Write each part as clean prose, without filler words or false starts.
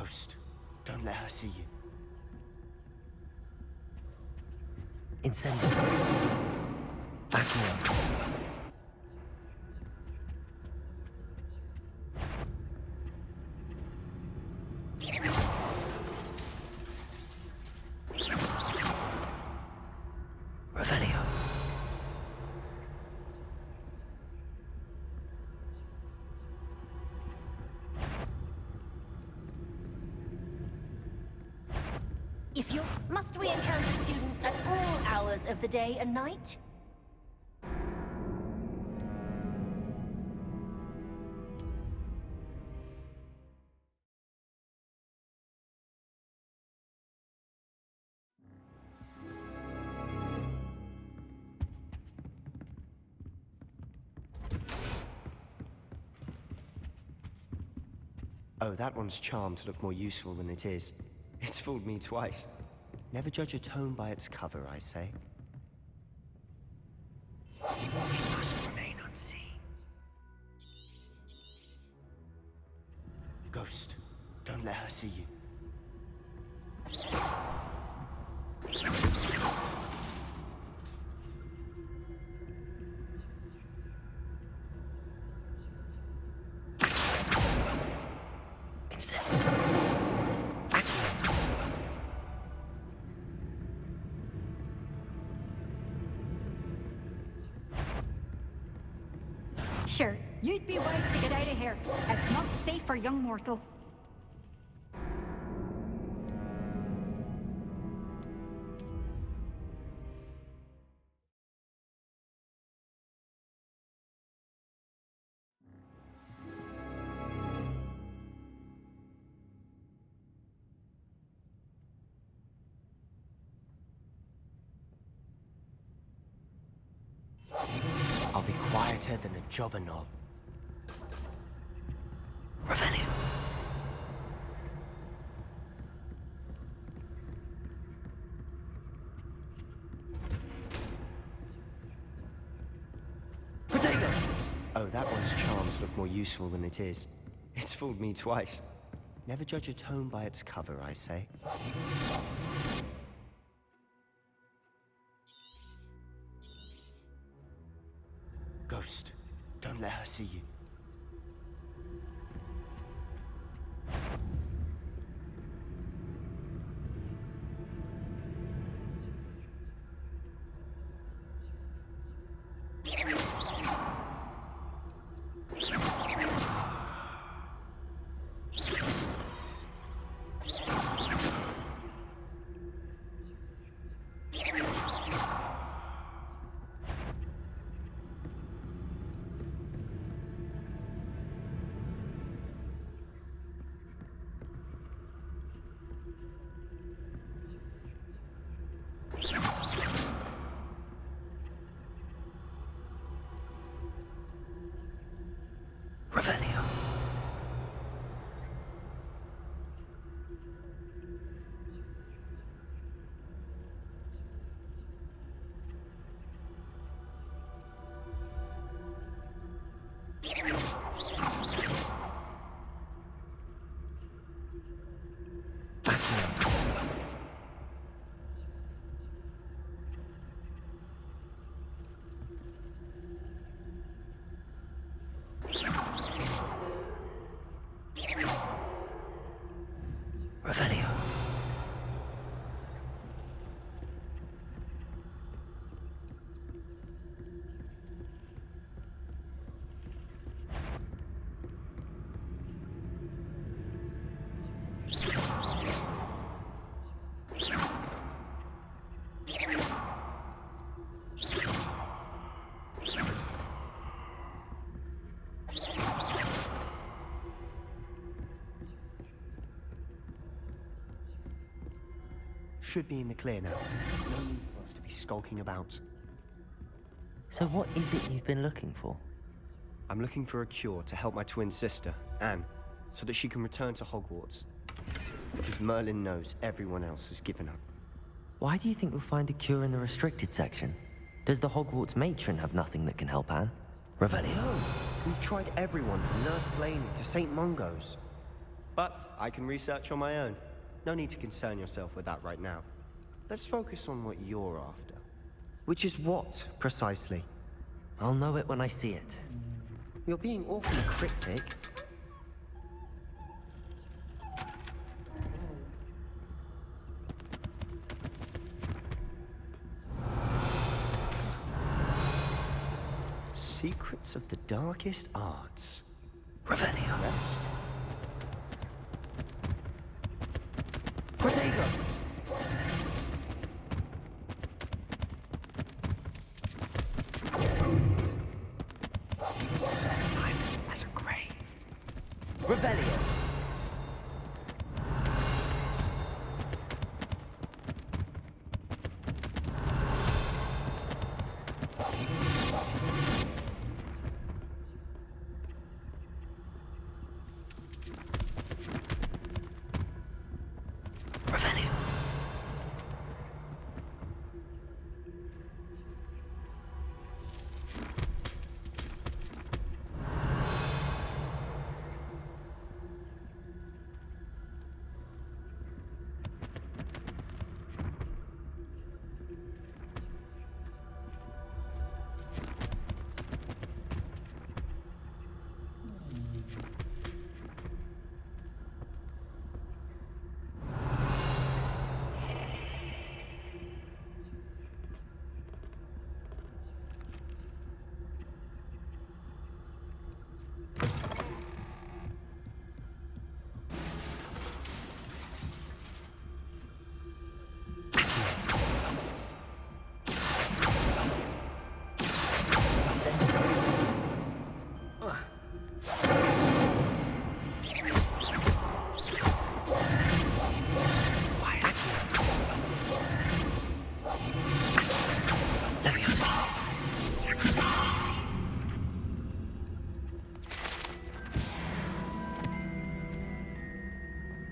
Ghost, don't let her see you. Incendio. Vacuum. Revelio. If you must we encounter students at all hours of the day and night? Oh, that one's charmed to look more useful than it is. It's fooled me twice. Never judge a tome by its cover, I say. We must remain unseen. Ghost, don't let her see you. Sure, you'd be wise to get out of here. It's not safe for young mortals. I'll be quieter than a jobber knob. Revelio. Oh, that one's charms look more useful than it is. It's fooled me twice. Never judge a tome by its cover, I say. Ghost, don't let her see you. Revelio. Revelio. Should be in the clear now. No need for us to be skulking about. So what is it you've been looking for? I'm looking for a cure to help my twin sister, Anne, so that she can return to Hogwarts. Because Merlin knows everyone else has given up. Why do you think you'll find a cure in the restricted section? Does the Hogwarts matron have nothing that can help Anne? Revelio. No, we've tried everyone from Nurse Blaney to St. Mungo's. But I can research on my own. No need to concern yourself with that right now. Let's focus on what you're after. Which is what, precisely? I'll know it when I see it. You're being awfully cryptic. Secrets of the darkest arts. Revelio. Rest. Protego! Silent as a grave. Revelio.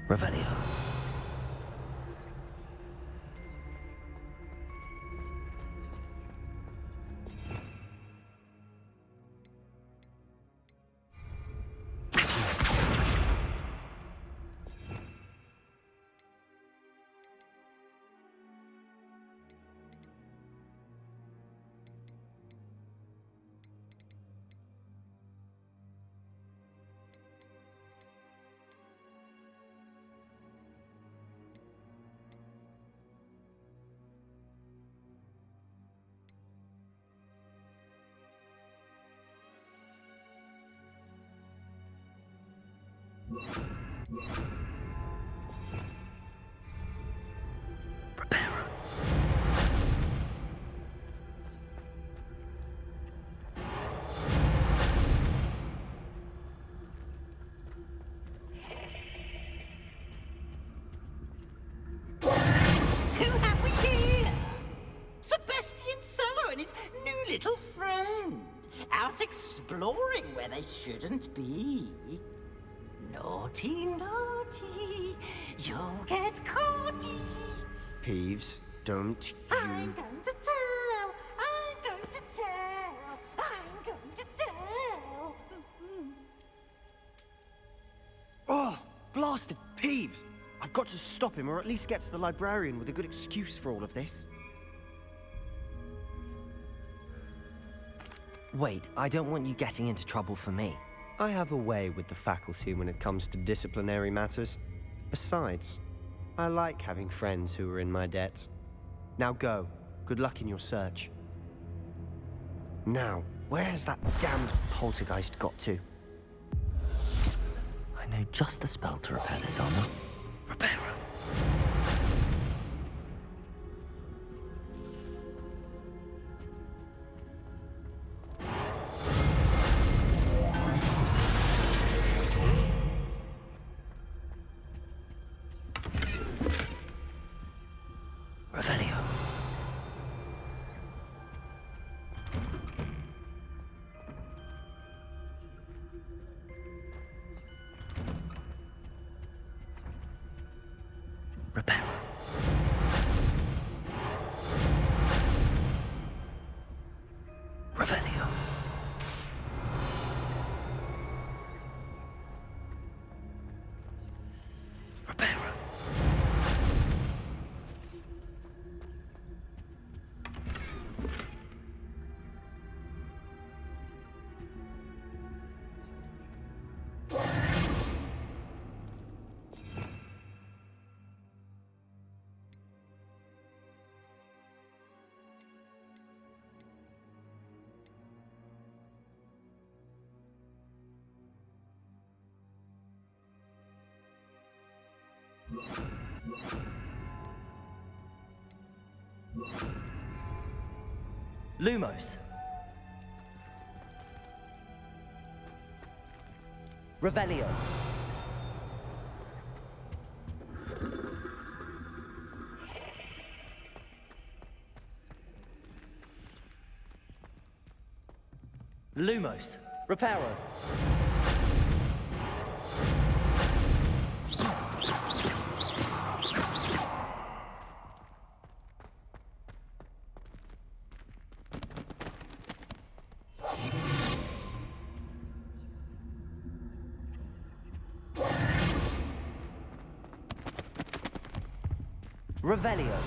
Revelio. Revelio. Prepare. Who have we here? Sebastian Solo and his new little friend. Out exploring where they shouldn't be. Naughty, naughty. You'll get caughty. Peeves, don't I'm you... going to tell. I'm going to tell. I'm going to tell. Oh, blasted Peeves! I've got to stop him, or at least get to the librarian with a good excuse for all of this. Wait, I don't want you getting into trouble for me. I have a way with the faculty when it comes to disciplinary matters. Besides, I like having friends who are in my debt. Now go. Good luck in your search. Now, where has that damned poltergeist got to? I know just the spell to repair this armor. Repair. Revelio. Lumos. Revelio. Lumos. Reparo. Revelio.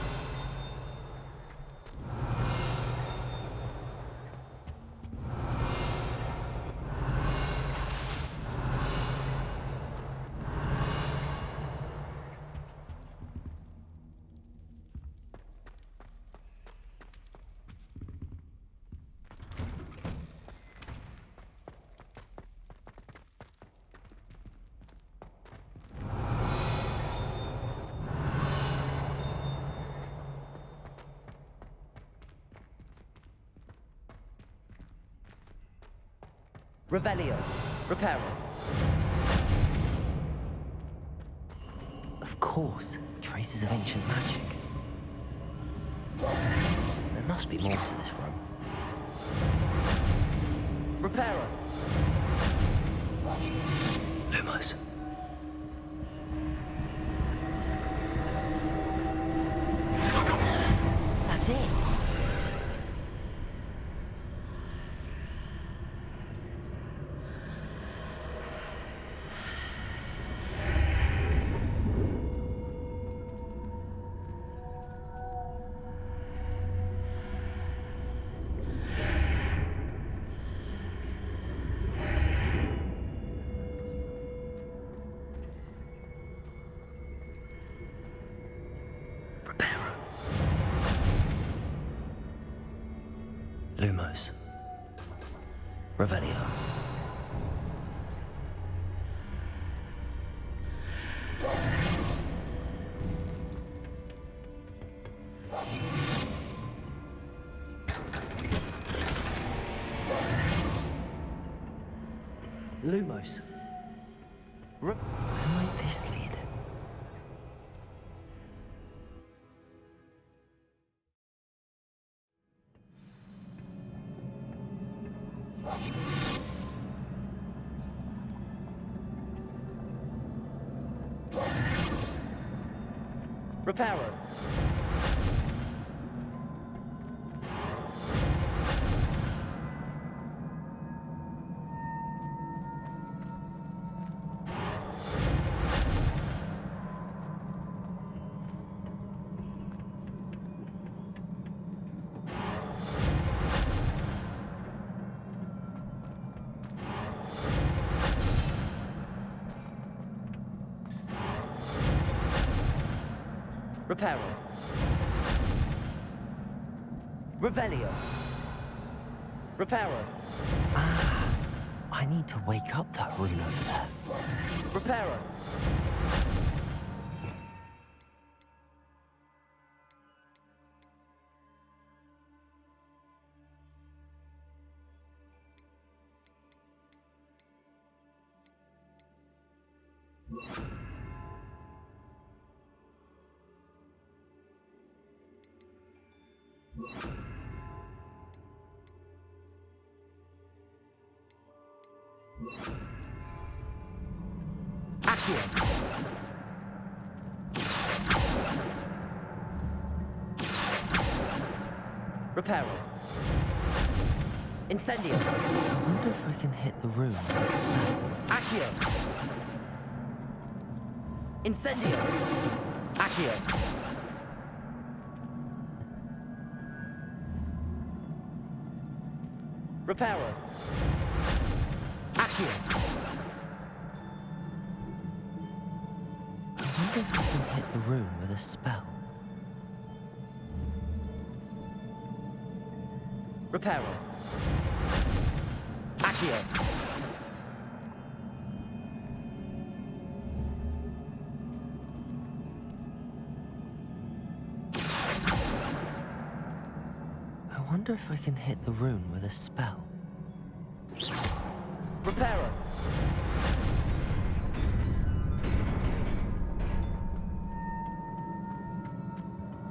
Revelio. Reparo. Of course, traces of ancient magic. There must be more to this room. Reparo. Lumos. That's it. Lumos. Revelio. Lumos. Where might this lead? Reparo. Reparo. Revelio. Reparo. Ah, I need to wake up that rune over there. Reparo. Accio. Reparo. Incendio. I wonder if I can hit the room with a spell. Accio. Incendio. Accio. Reparo. Accio. I wonder if I can hit the room with a spell. Reparo. Accio. wonder if I can hit the rune with a spell. Reparo!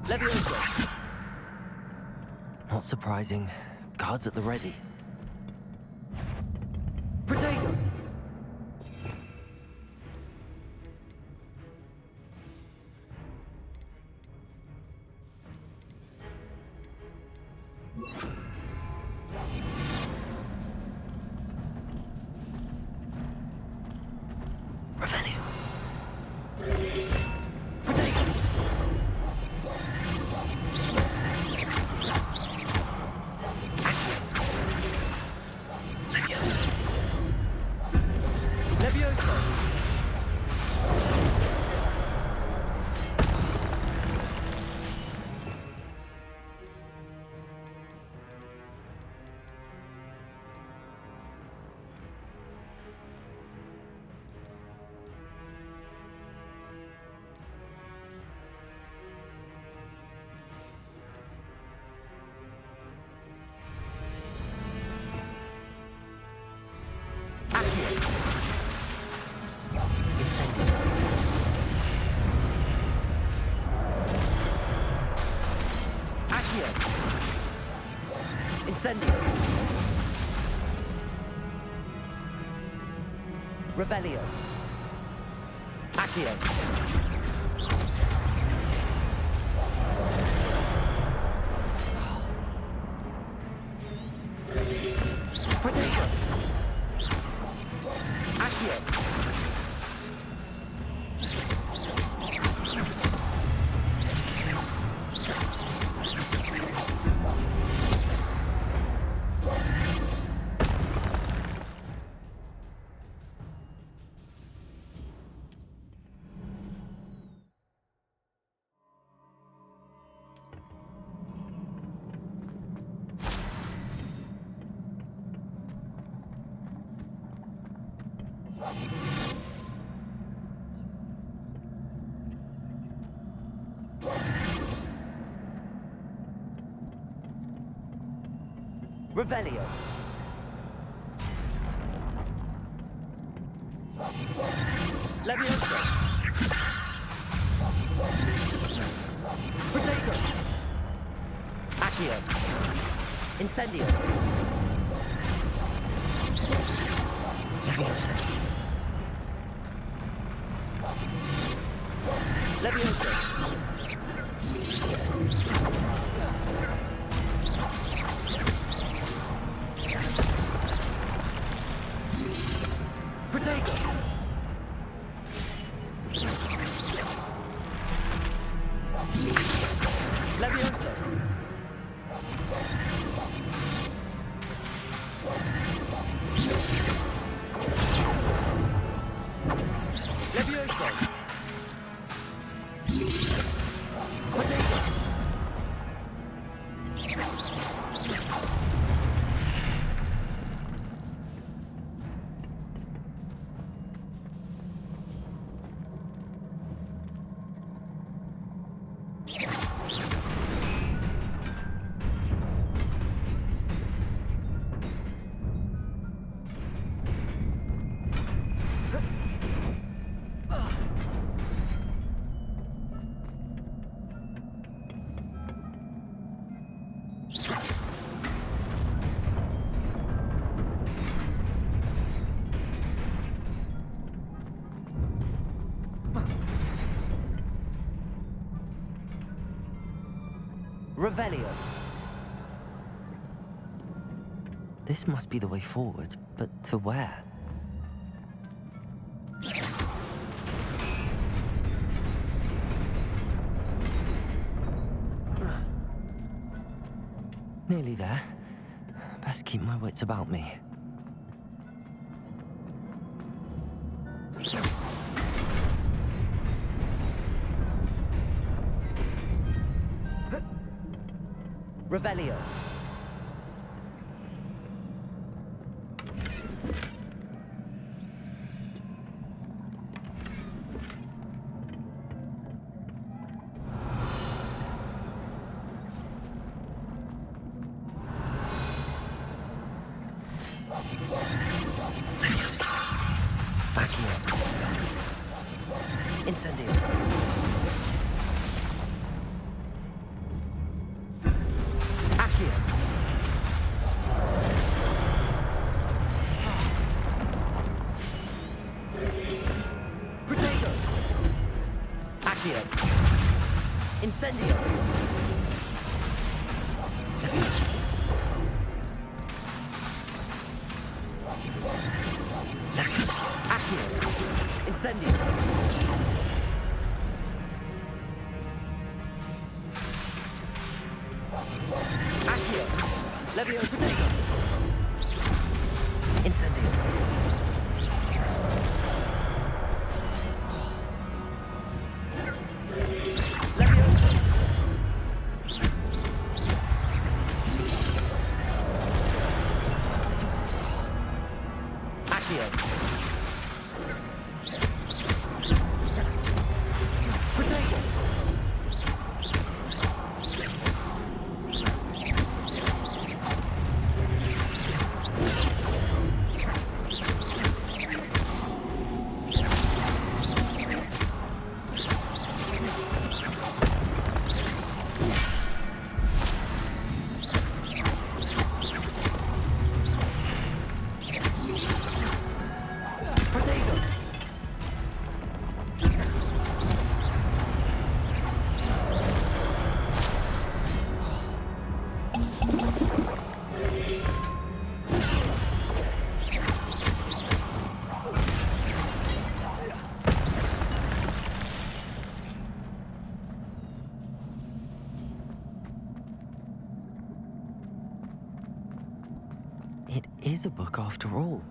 Levioso! Not surprising. Guards at the ready. Protego! Revelio! Protego! Levioso! Incendio. Revelio. Accio. Protego. Accio. Revelio. Levioso. Protego. Accio. Incendio. Levioso. Levioso. Protego. Levioso. Levioso. Protego. Revelio. This must be the way forward, but to where? Nearly there. Best keep my wits about me. Revelio. Incendio. Accio. Protego. Accio. Incendio. Nacos. Accio. Incendio. Accio. Levio Protego. Incendio. Levioso. Accio. Protego. Protego. It is a book after all.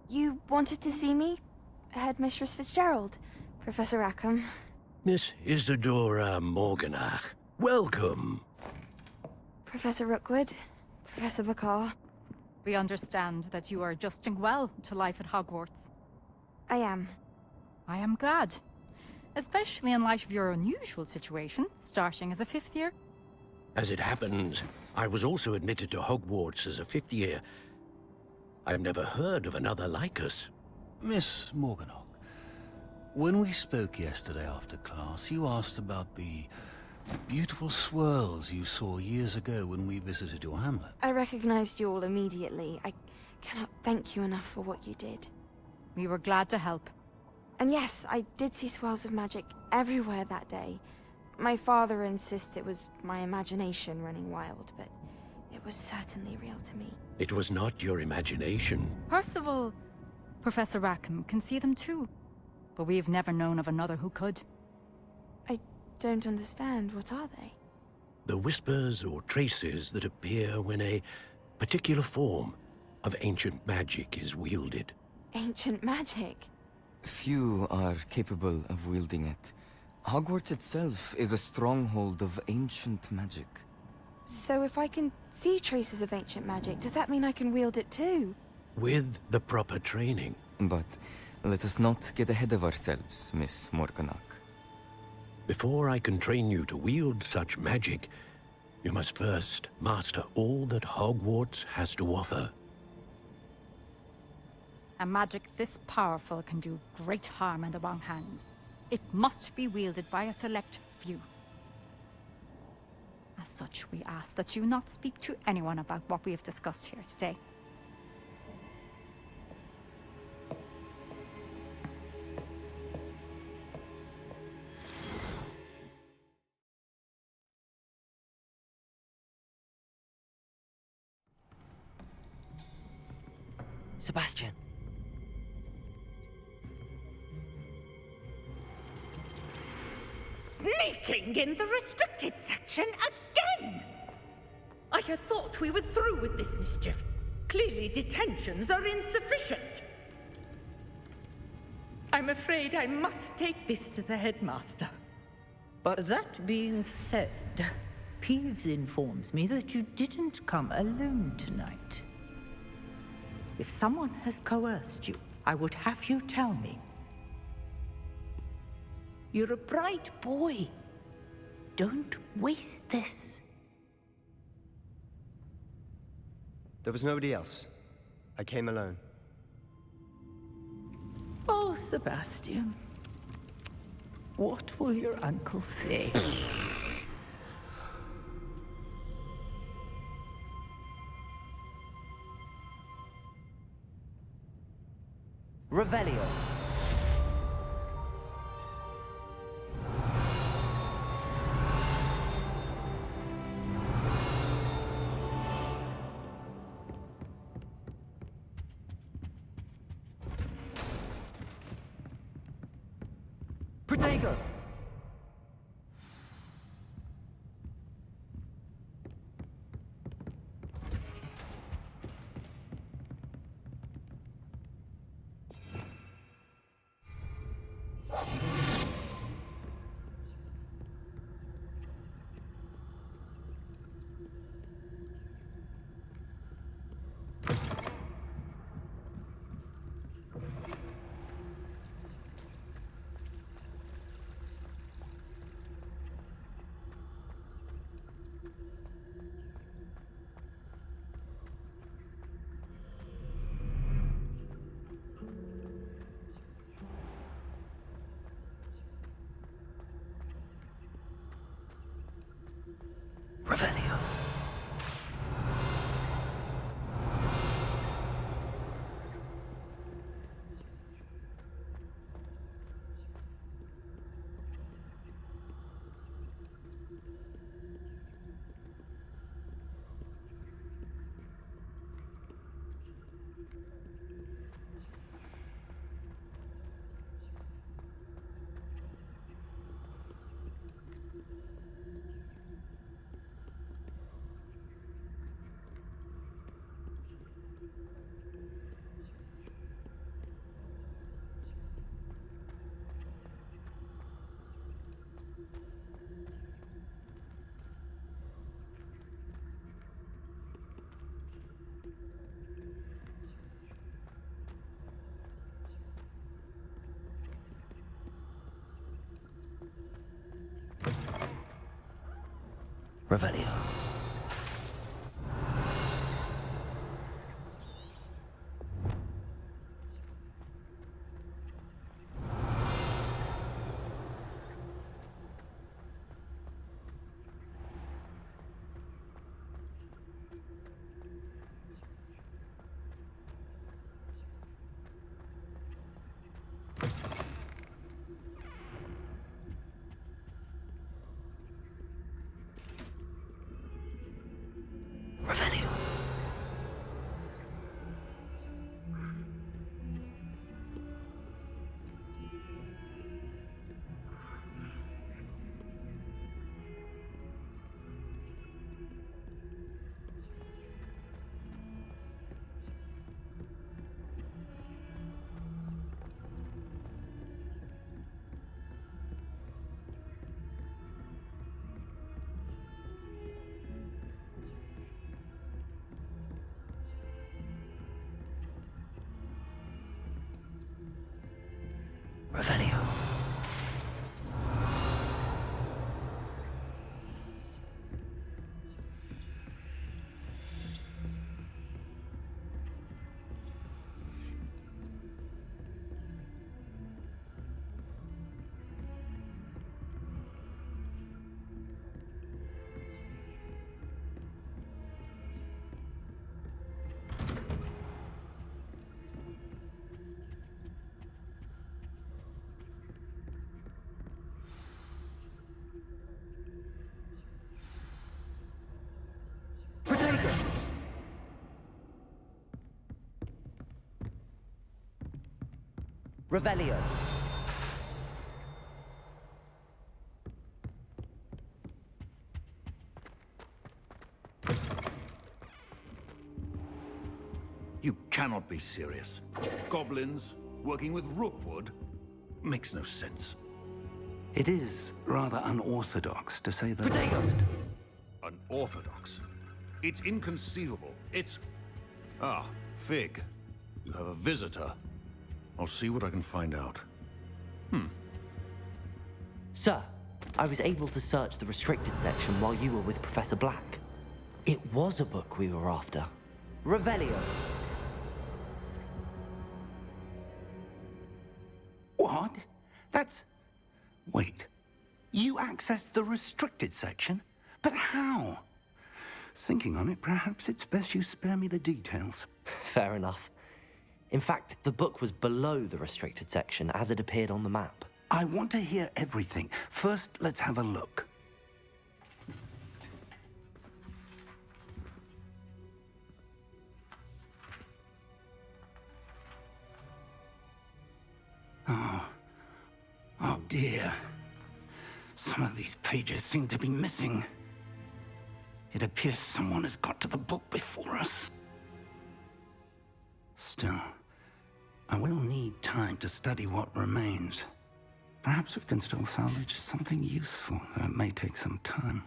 You wanted to see me? Headmistress Fitzgerald? Professor Rackham? Miss Isadora Morganach, welcome. Professor Rookwood? Professor Bacar? We understand that you are adjusting well to life at Hogwarts. I am. I am glad. Especially in light of your unusual situation, starting as a fifth year. As it happens, I was also admitted to Hogwarts as a fifth year. I've never heard of another like us. Miss Morganach, when we spoke yesterday after class, you asked about the beautiful swirls you saw years ago when we visited your hamlet. I recognized you all immediately. I cannot thank you enough for what you did. We were glad to help. And yes, I did see swirls of magic everywhere that day. My father insists it was my imagination running wild, but it was certainly real to me. It was not your imagination. Percival, Professor Rackham can see them too. But we've never known of another who could. I don't understand. What are they? The whispers or traces that appear when a particular form of ancient magic is wielded. Ancient magic? Few are capable of wielding it. Hogwarts itself is a stronghold of ancient magic. So if I can see traces of ancient magic, does that mean I can wield it too? With the proper training. But let us not get ahead of ourselves, Miss Morganach. Before I can train you to wield such magic, you must first master all that Hogwarts has to offer. A magic this powerful can do great harm in the wrong hands. It must be wielded by a select few. As such, we ask that you not speak to anyone about what we have discussed here today. Sebastian. Sneaking in the restricted section again! I had thought we were through with this mischief. Clearly detentions are insufficient. I'm afraid I must take this to the headmaster. But That being said, Peeves informs me that you didn't come alone tonight. If someone has coerced you, I would have you tell me. You're a bright boy. Don't waste this. there was nobody else. I came alone. Oh, Sebastian. What will your uncle say? Revelio. Protego. Revelio. Revelio. Revelio. Revelio. Revelio. You cannot be serious. Goblins working with Rookwood makes no sense. It is rather unorthodox, to say the least. Unorthodox? It's inconceivable. It's... Ah, Fig. You have a visitor. I'll see what I can find out. Sir, I was able to search the restricted section while you were with Professor Black. It was a book we were after. Revelio. What? That's... Wait. You accessed the restricted section? But how? Thinking on it, perhaps it's best you spare me the details. Fair enough. In fact, the book was below the restricted section as it appeared on the map. I want to hear everything. First, let's have a look. Oh dear. Some of these pages seem to be missing. It appears someone has got to the book before us. Still, I will need time to study what remains. Perhaps we can still salvage something useful, though it may take some time.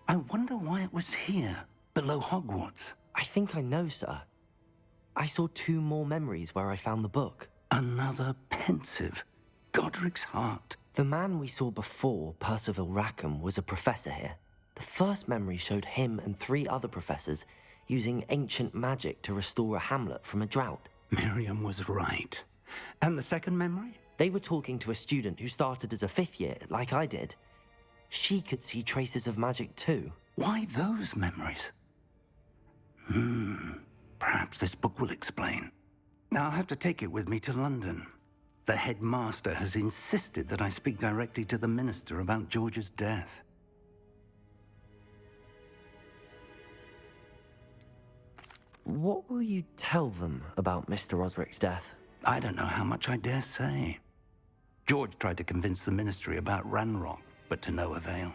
I wonder why it was here, below Hogwarts. I think I know, sir. I saw 2 more memories where I found the book. Another pensive. Godric's heart. The man we saw before, Percival Rackham, was a professor here. The first memory showed him and 3 other professors using ancient magic to restore a hamlet from a drought. Miriam was right. And the second memory? They were talking to a student who started as a 5th year, like I did. She could see traces of magic too. Why those memories? Perhaps this book will explain. I'll have to take it with me to London. The headmaster has insisted that I speak directly to the minister about George's death. What will you tell them about Mr. Osric's death? I don't know how much I dare say. George tried to convince the ministry about Ranrock, but to no avail.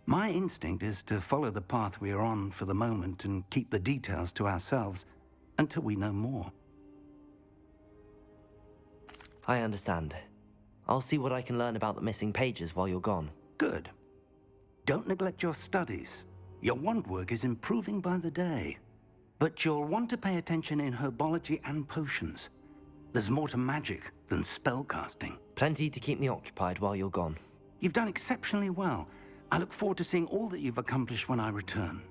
My instinct is to follow the path we are on for the moment and keep the details to ourselves until we know more. I understand. I'll see what I can learn about the missing pages while you're gone. Good. Don't neglect your studies. Your wand work is improving by the day. But you'll want to pay attention in herbology and potions. There's more to magic than spellcasting. Plenty to keep me occupied while you're gone. You've done exceptionally well. I look forward to seeing all that you've accomplished when I return.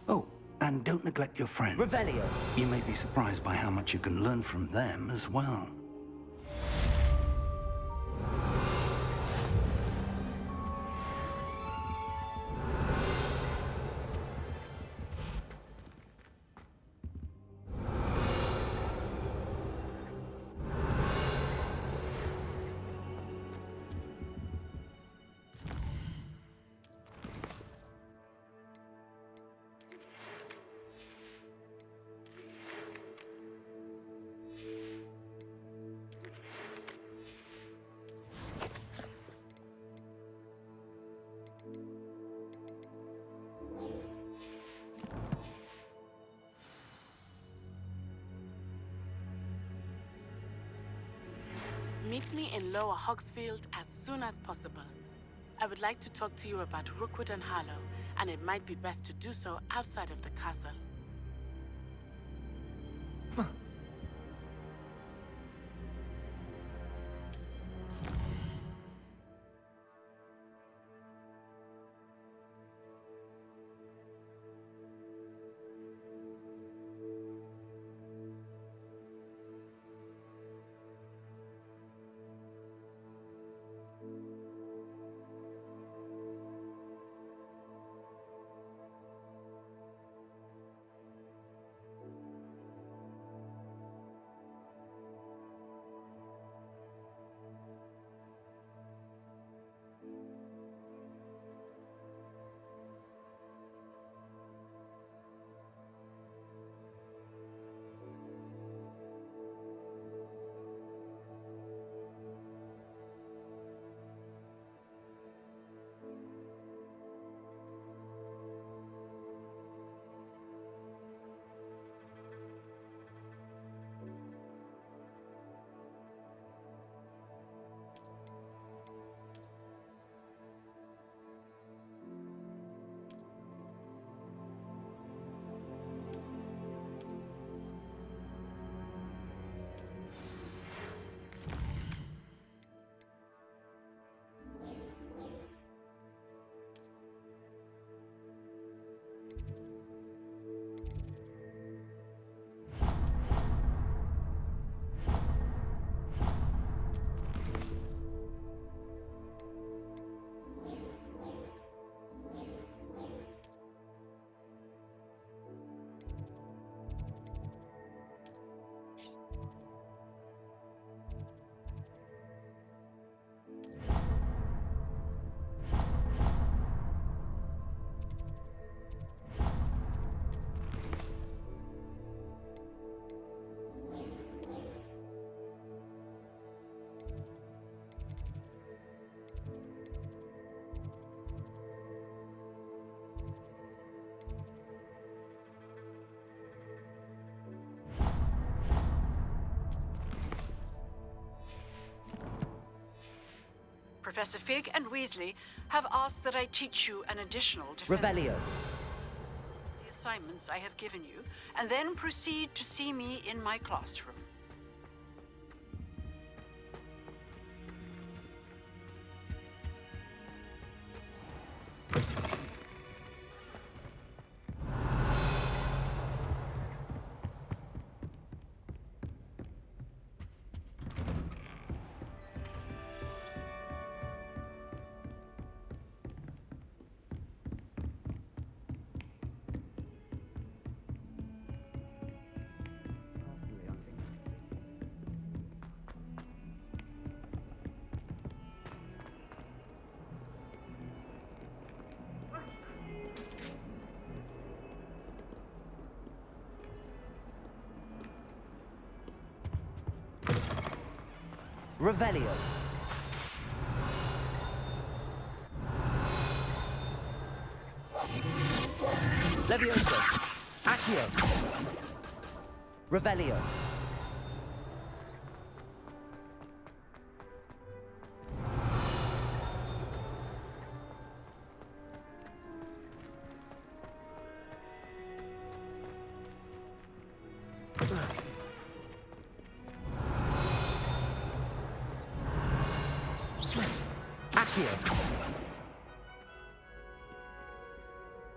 Oh, and don't neglect your friends. Revelio. You may be surprised by how much you can learn from them as well. Meet me in Lower Hogsfield as soon as possible. I would like to talk to you about Rookwood and Harlow, and it might be best to do so outside of the castle. Professor Fig and Weasley have asked that I teach you an additional defense. Revelio. The assignments I have given you, and then proceed to see me in my classroom. Revelio. Levioso. Accio. Revelio. Accio.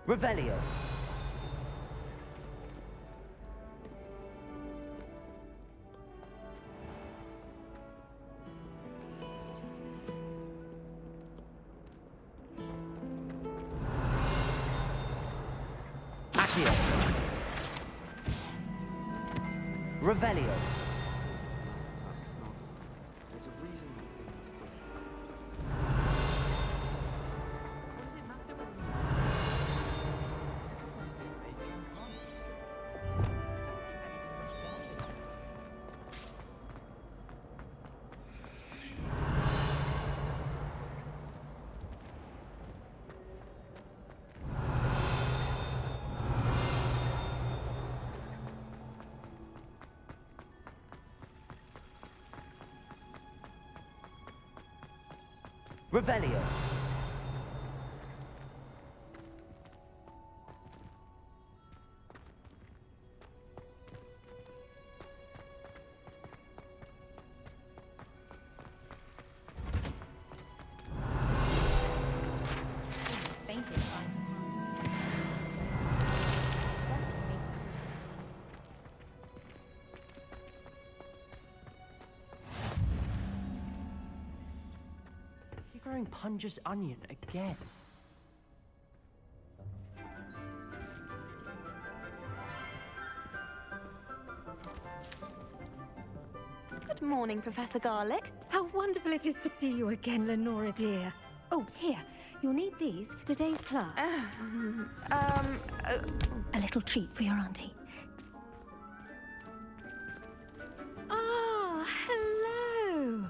Revelio. Accio. Revelio. Revelio. You're growing Punja's onion again. Good morning, Professor Garlick. How wonderful it is to see you again, Lenora dear. Oh, here. You'll need these for today's class. A little treat for your auntie. Ah, hello.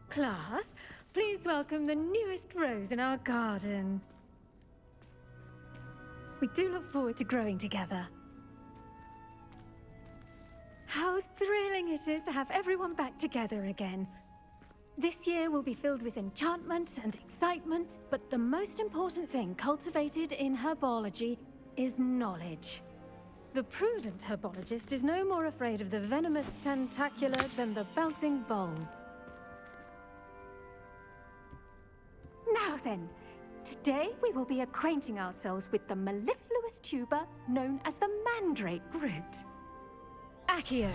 Class, please welcome the newest rose in our garden. We do look forward to growing together. How thrilling it is to have everyone back together again. This year will be filled with enchantment and excitement, but the most important thing cultivated in herbology is knowledge. The prudent herbologist is no more afraid of the venomous tentacular than the bouncing bulb. Now then, today we will be acquainting ourselves with the mellifluous tuber known as the mandrake root. Accio.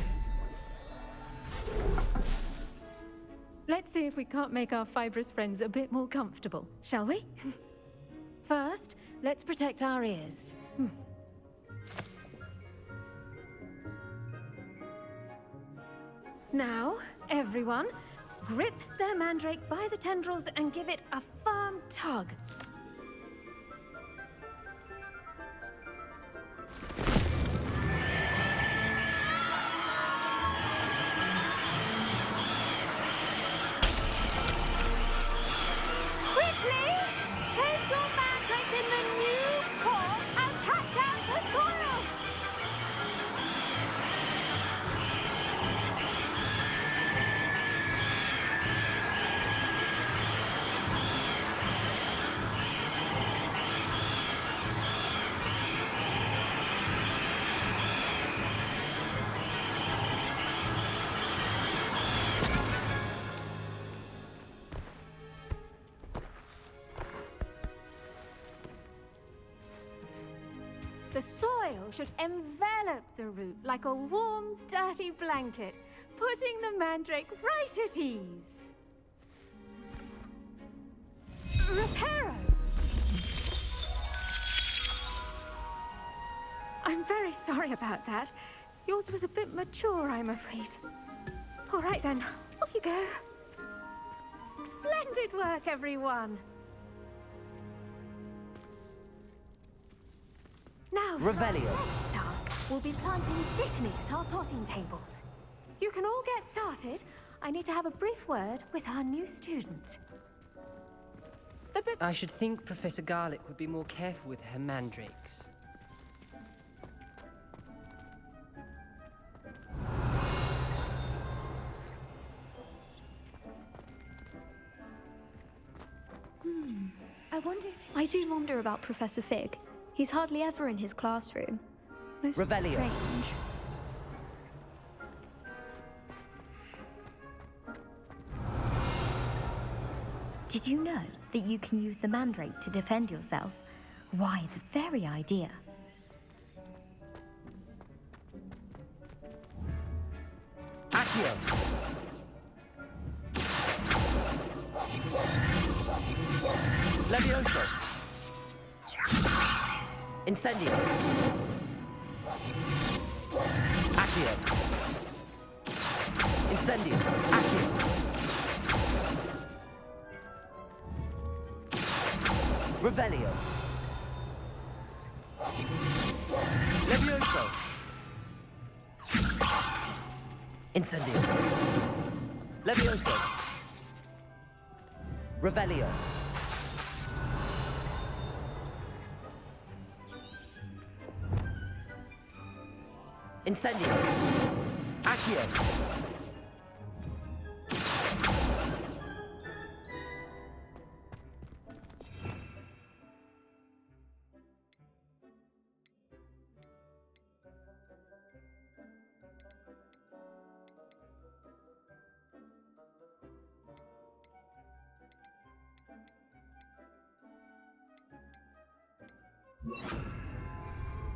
Let's see if we can't make our fibrous friends a bit more comfortable, shall we? First, let's protect our ears. Now, everyone, grip their mandrake by the tendrils and give it a firm tug. The soil should envelop the root like a warm, dirty blanket, putting the mandrake right at ease. Reparo! I'm very sorry about that. Yours was a bit mature, I'm afraid. All right then, off you go. Splendid work, everyone. Now, Revelio. our next task will be planting dittany at our potting tables. You can all get started. I need to have a brief word with our new student. I should think Professor Garlick would be more careful with her mandrakes. I do wonder about Professor Fig. He's hardly ever in his classroom. Most Revelio. strange. Did you know that you can use the mandrake to defend yourself? Why, the very idea. Accio. Levioso. Incendio. Accio. Incendio. Accio. Revelio. Levioso. Incendio. Levioso. Revelio. Incendio. Accio.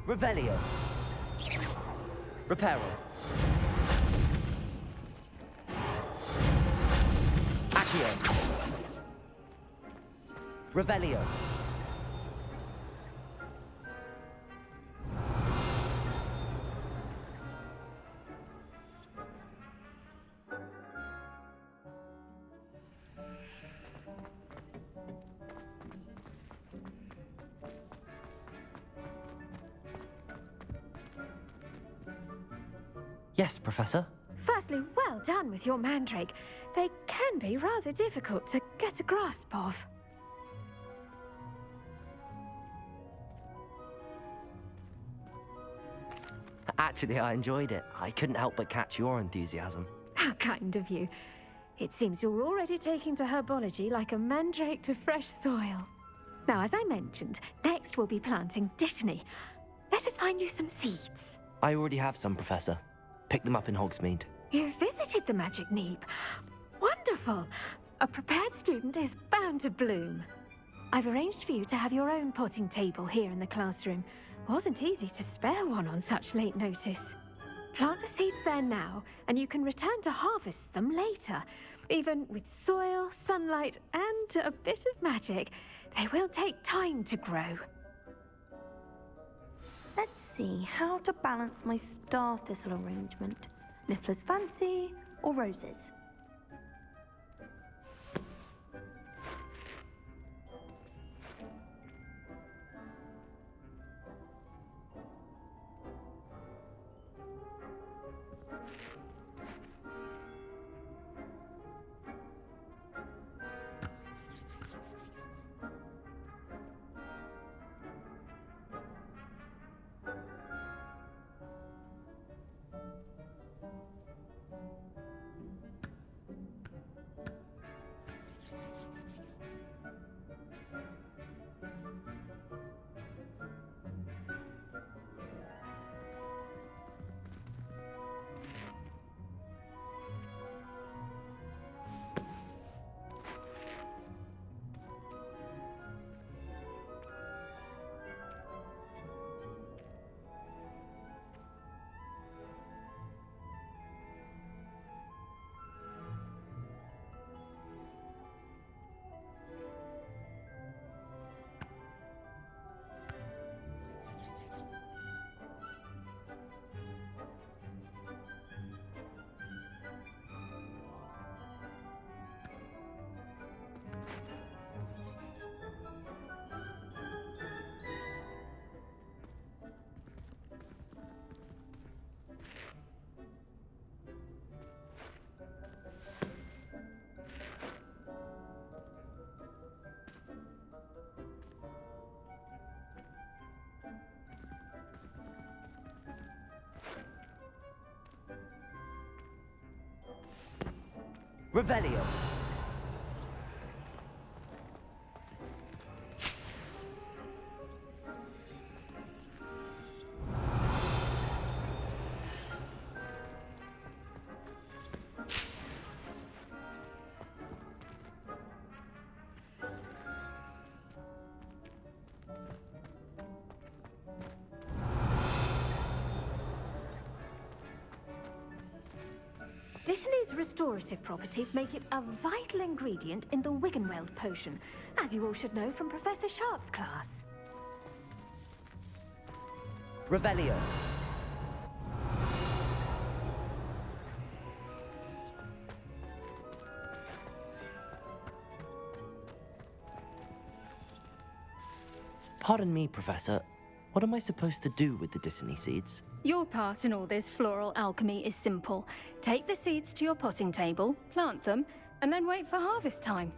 Revelio. Reparo. Accio. Revelio. Yes, Professor? Firstly, well done with your mandrake. They can be rather difficult to get a grasp of. Actually, I enjoyed it. I couldn't help but catch your enthusiasm. How kind of you. It seems you're already taking to herbology like a mandrake to fresh soil. Now, as I mentioned, next we'll be planting dittany. Let us find you some seeds. I already have some, Professor. Pick them up in Hogsmeade. You visited the Magic Neep. Wonderful! A prepared student is bound to bloom. I've arranged for you to have your own potting table here in the classroom. Wasn't easy to spare one on such late notice. Plant the seeds there now, and you can return to harvest them later. Even with soil, sunlight, and a bit of magic, they will take time to grow. Let's see how to balance my star thistle arrangement. Niffler's fancy or roses? Revelio. Dittany's restorative properties make it a vital ingredient in the Wiggenweld potion, as you all should know from Professor Sharp's class. Revelio. Pardon me, Professor. What am I supposed to do with the dittany seeds? Your part in all this floral alchemy is simple. Take the seeds to your potting table, plant them, and then wait for harvest time.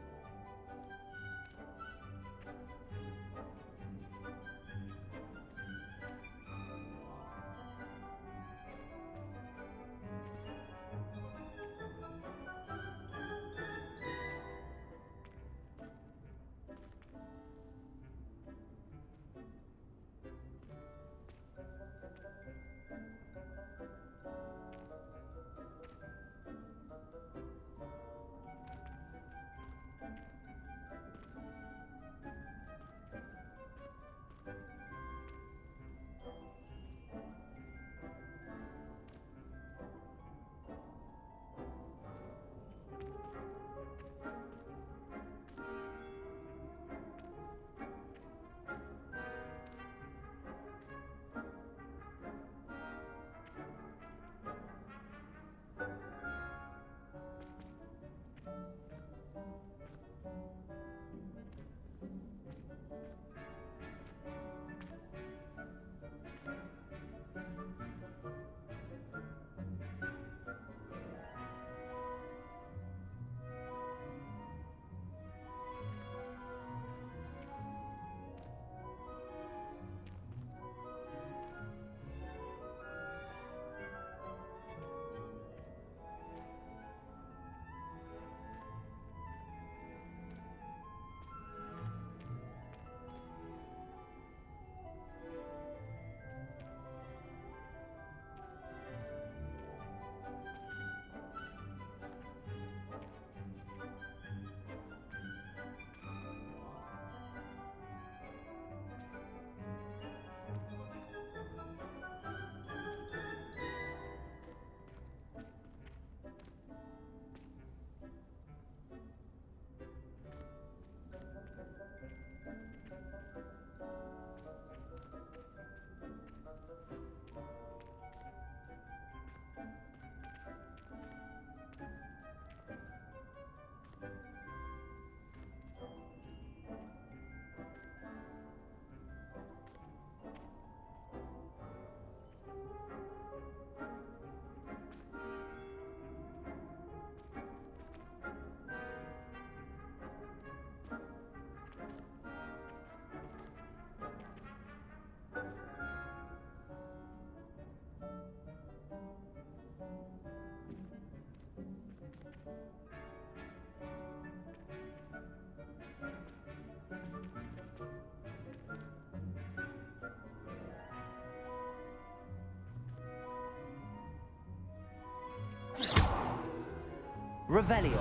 Revelio.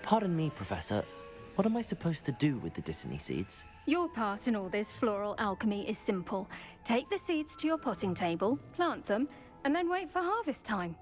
Pardon me, Professor. What am I supposed to do with the Dittany seeds? Your part in all this floral alchemy is simple. Take the seeds to your potting table, plant them, and then wait for harvest time.